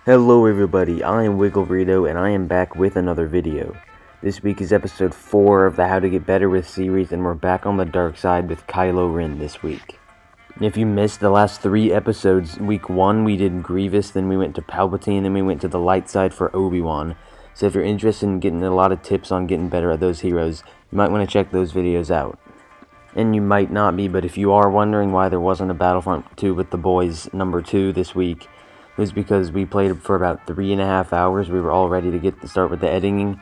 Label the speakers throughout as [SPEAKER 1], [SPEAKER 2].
[SPEAKER 1] Hello everybody, I am Wigglebreedo and I am back with another video. This week is episode 4 of the How to Get Better with series, and we're back on the dark side with Kylo Ren this week. And if you missed the last 3 episodes, week 1 we did Grievous, then we went to Palpatine, then we went to the light side for Obi-Wan. So if you're interested in getting a lot of tips on getting better at those heroes, you might want to check those videos out. And you might not be, but if you are wondering why there wasn't a Battlefront 2 with the boys number 2 this week, it was because we played for about 3.5 hours. We were all ready to start with the editing, and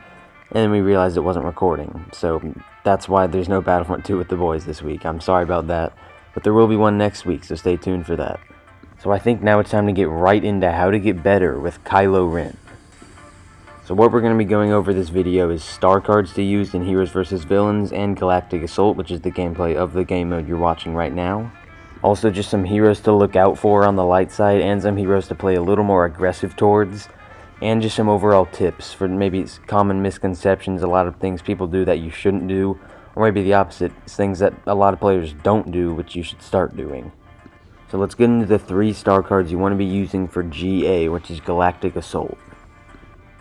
[SPEAKER 1] then we realized it wasn't recording. So that's why there's no Battlefront 2 with the boys this week. I'm sorry about that, but there will be one next week, so stay tuned for that. So I think now it's time to get right into how to get better with Kylo Ren. So what we're going to be going over this video is star cards to use in Heroes vs. Villains and Galactic Assault, which is the gameplay of the game mode you're watching right now. Also just some heroes to look out for on the light side, and some heroes to play a little more aggressive towards, and just some overall tips for maybe common misconceptions, a lot of things people do that you shouldn't do, or maybe the opposite, things that a lot of players don't do which you should start doing. So let's get into the 3 star cards you want to be using for GA, which is Galactic Assault.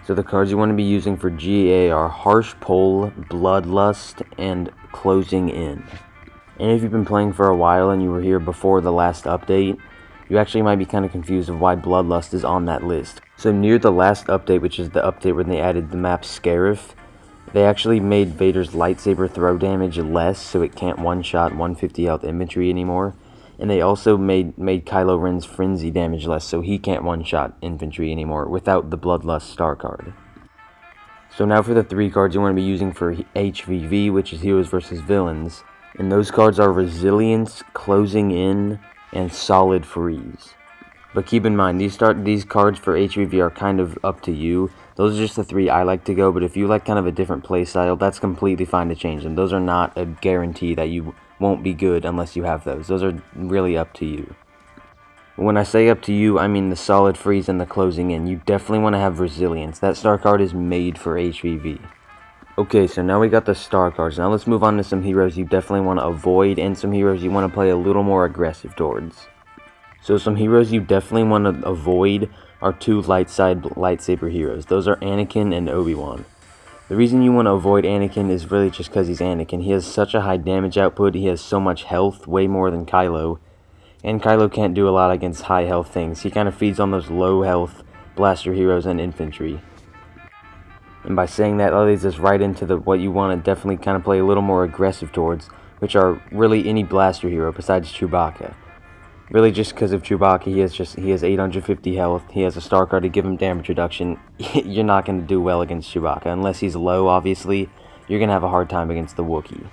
[SPEAKER 1] So the cards you want to be using for GA are Harsh Pull, Bloodlust, and Closing In. And if you've been playing for a while and you were here before the last update, you actually might be kind of confused of why Bloodlust is on that list. So near the last update, which is the update when they added the map Scarif, they actually made Vader's lightsaber throw damage less, so it can't one-shot 150 health infantry anymore. And they also made Kylo Ren's frenzy damage less, so he can't one-shot infantry anymore without the Bloodlust star card. So now for the 3 cards you want to be using for HVV, which is Heroes vs. Villains. And those cards are Resilience, Closing In, and Solid Freeze. But keep in mind, these cards for HVV are kind of up to you. Those are just the 3 I like to go, but if you like kind of a different playstyle, that's completely fine to change them. Those are not a guarantee that you won't be good unless you have those. Those are really up to you. When I say up to you, I mean the Solid Freeze and the Closing In. You definitely want to have Resilience. That star card is made for HVV. Okay, so now we got the star cards. Now let's move on to some heroes you definitely want to avoid, and some heroes you want to play a little more aggressive towards. So some heroes you definitely want to avoid are 2 lightsaber heroes. Those are Anakin and Obi-Wan. The reason you want to avoid Anakin is really just because he's Anakin. He has such a high damage output, he has so much health, way more than Kylo. And Kylo can't do a lot against high health things. He kind of feeds on those low health blaster heroes and infantry. And by saying that, that leads us right into what you want to definitely kind of play a little more aggressive towards, which are really any blaster hero besides Chewbacca. Really just because of Chewbacca, he has 850 health, he has a star card to give him damage reduction. You're not going to do well against Chewbacca. Unless he's low, obviously, you're going to have a hard time against the Wookiee.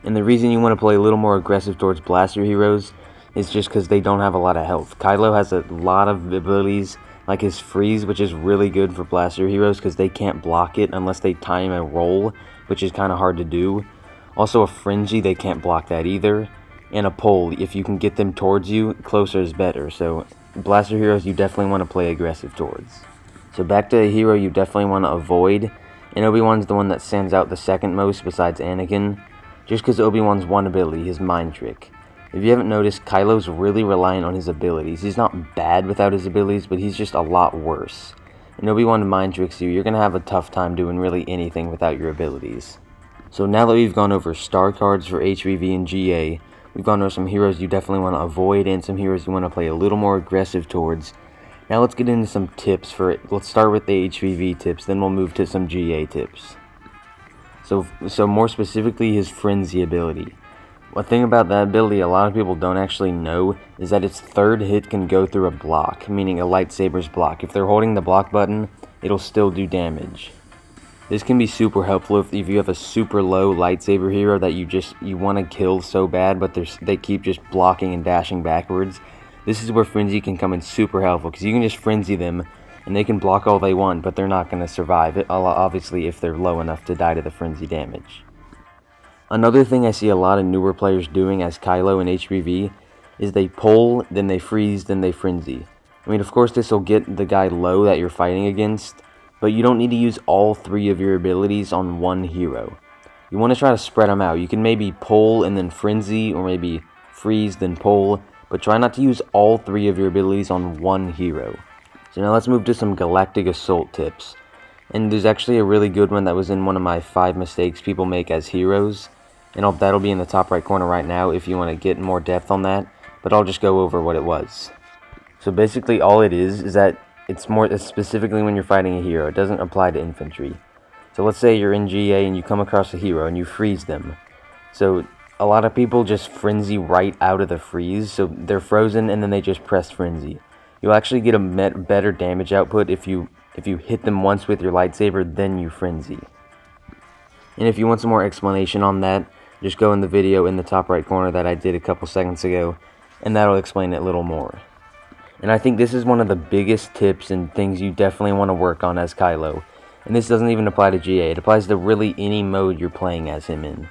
[SPEAKER 1] And the reason you want to play a little more aggressive towards blaster heroes is just because they don't have a lot of health. Kylo has a lot of abilities, like his freeze, which is really good for blaster heroes because they can't block it unless they time a roll, which is kind of hard to do. Also a frenzy, they can't block that either. And a pull, if you can get them towards you, closer is better. So blaster heroes you definitely want to play aggressive towards. So back to a hero you definitely want to avoid, and Obi-Wan's the one that stands out the second most besides Anakin, just because Obi-Wan's one ability, his mind trick. If you haven't noticed, Kylo's really reliant on his abilities. He's not bad without his abilities, but he's just a lot worse. And Obi-Wan mind tricks you, you're going to have a tough time doing really anything without your abilities. So now that we've gone over star cards for HVV and GA, we've gone over some heroes you definitely want to avoid and some heroes you want to play a little more aggressive towards. Now let's get into some tips for it. Let's start with the HVV tips, then we'll move to some GA tips. So more specifically, his Frenzy ability. One thing about that ability a lot of people don't actually know is that its 3rd hit can go through a block, meaning a lightsaber's block. If they're holding the block button, it'll still do damage. This can be super helpful if you have a super low lightsaber hero that you want to kill so bad, but they keep just blocking and dashing backwards. This is where Frenzy can come in super helpful, because you can just Frenzy them, and they can block all they want, but they're not going to survive it, obviously if they're low enough to die to the Frenzy damage. Another thing I see a lot of newer players doing as Kylo and HVV is they pull, then they freeze, then they frenzy. I mean, of course this will get the guy low that you're fighting against, but you don't need to use all 3 of your abilities on one hero. You want to try to spread them out. You can maybe pull and then frenzy, or maybe freeze then pull, but try not to use all 3 of your abilities on one hero. So now let's move to some Galactic Assault tips. And there's actually a really good one that was in one of my 5 mistakes people make as heroes. And that'll be in the top right corner right now if you want to get more depth on that. But I'll just go over what it was. So basically all it is that it's specifically when you're fighting a hero. It doesn't apply to infantry. So let's say you're in GA and you come across a hero and you freeze them. So a lot of people just frenzy right out of the freeze. So they're frozen and then they just press frenzy. You'll actually get a better damage output if you hit them once with your lightsaber, then you frenzy. And if you want some more explanation on that, just go in the video in the top right corner that I did a couple seconds ago, and that'll explain it a little more. And I think this is one of the biggest tips and things you definitely want to work on as Kylo. And this doesn't even apply to GA, it applies to really any mode you're playing as him in.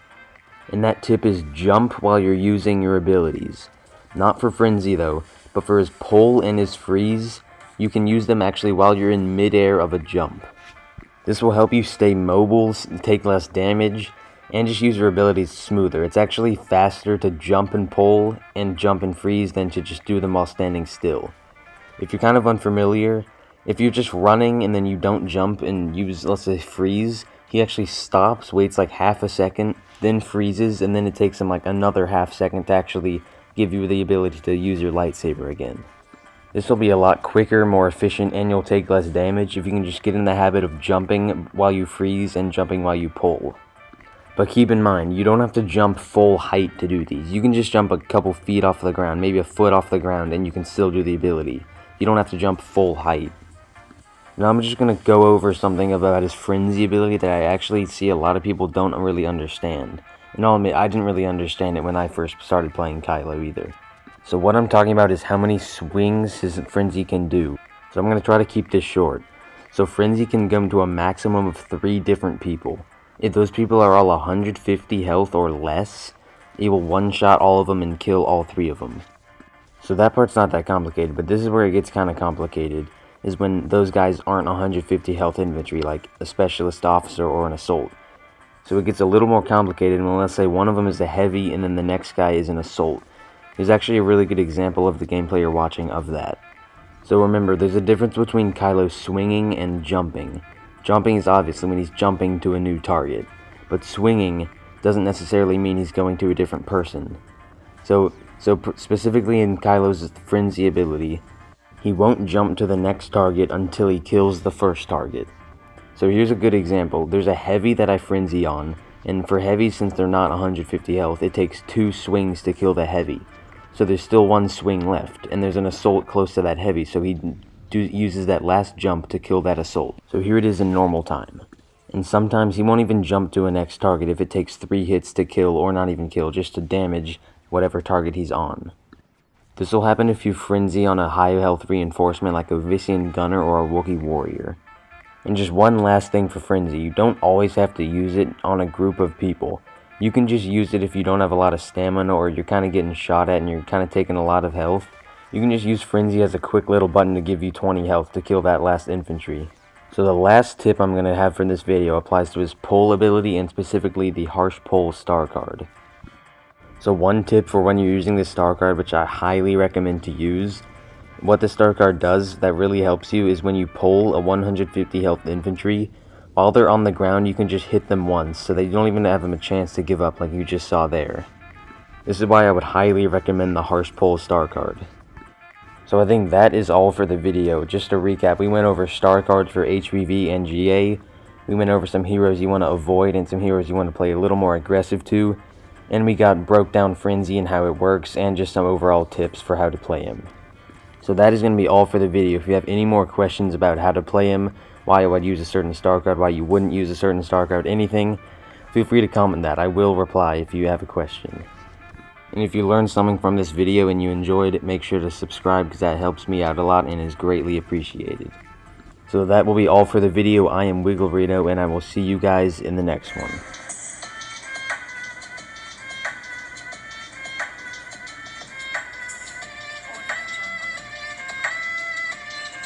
[SPEAKER 1] And that tip is jump while you're using your abilities. Not for frenzy though, but for his pull and his freeze, you can use them actually while you're in midair of a jump. This will help you stay mobile, take less damage, and just use your abilities smoother. It's actually faster to jump and pull and jump and freeze than to just do them while standing still. If you're kind of unfamiliar, if you're just running and then you don't jump and use, let's say, freeze, he actually stops, waits like half a second, then freezes, and then it takes him like another half second to actually give you the ability to use your lightsaber again. This will be a lot quicker, more efficient, and you'll take less damage if you can just get in the habit of jumping while you freeze and jumping while you pull. But keep in mind, you don't have to jump full height to do these. You can just jump a couple feet off the ground, maybe a foot off the ground, and you can still do the ability. You don't have to jump full height. Now I'm just going to go over something about his frenzy ability that I actually see a lot of people don't really understand. And I'll admit, I didn't really understand it when I first started playing Kylo either. So what I'm talking about is how many swings his frenzy can do. So I'm going to try to keep this short. So frenzy can go to a maximum of 3 different people. If those people are all 150 health or less, he will one-shot all of them and kill all 3 of them. So that part's not that complicated, but this is where it gets kind of complicated, is when those guys aren't 150 health infantry, like a specialist officer or an assault. So it gets a little more complicated when, let's say, one of them is a heavy and then the next guy is an assault. There's actually a really good example of the gameplay you're watching of that. So remember, there's a difference between Kylo swinging and jumping. Jumping is obviously when he's jumping to a new target, but swinging doesn't necessarily mean he's going to a different person. So specifically in Kylo's frenzy ability, he won't jump to the next target until he kills the first target. So here's a good example. There's a heavy that I frenzy on, and for heavy, since they're not 150 health, it takes 2 swings to kill the heavy. So there's still 1 swing left, and there's an assault close to that heavy, so he uses that last jump to kill that assault. So here it is in normal time. And sometimes he won't even jump to a next target if it takes 3 hits to kill, or not even kill, just to damage whatever target he's on. This will happen if you frenzy on a high health reinforcement like a Vissian gunner or a Wookiee warrior. And just one last thing for frenzy, you don't always have to use it on a group of people. You can just use it if you don't have a lot of stamina or you're kind of getting shot at and you're kind of taking a lot of health. You can just use frenzy as a quick little button to give you 20 health to kill that last infantry. So the last tip I'm going to have for this video applies to his pull ability and specifically the harsh pull star card. So one tip for when you're using this star card, which I highly recommend to use, what the star card does that really helps you is when you pull a 150 health infantry, while they're on the ground you can just hit them once so that you don't even have them a chance to give up like you just saw there. This is why I would highly recommend the harsh pull star card. So I think that is all for the video. Just to recap, we went over star cards for HVV and GA, we went over some heroes you want to avoid and some heroes you want to play a little more aggressive to, and we broke down frenzy and how it works and just some overall tips for how to play him. So that is going to be all for the video. If you have any more questions about how to play him, why I would use a certain star card, why you wouldn't use a certain star card, anything, feel free to comment that. I will reply if you have a question. And if you learned something from this video and you enjoyed it, make sure to subscribe because that helps me out a lot and is greatly appreciated. So that will be all for the video. I am Wiggle Reno and I will see you guys in the next one.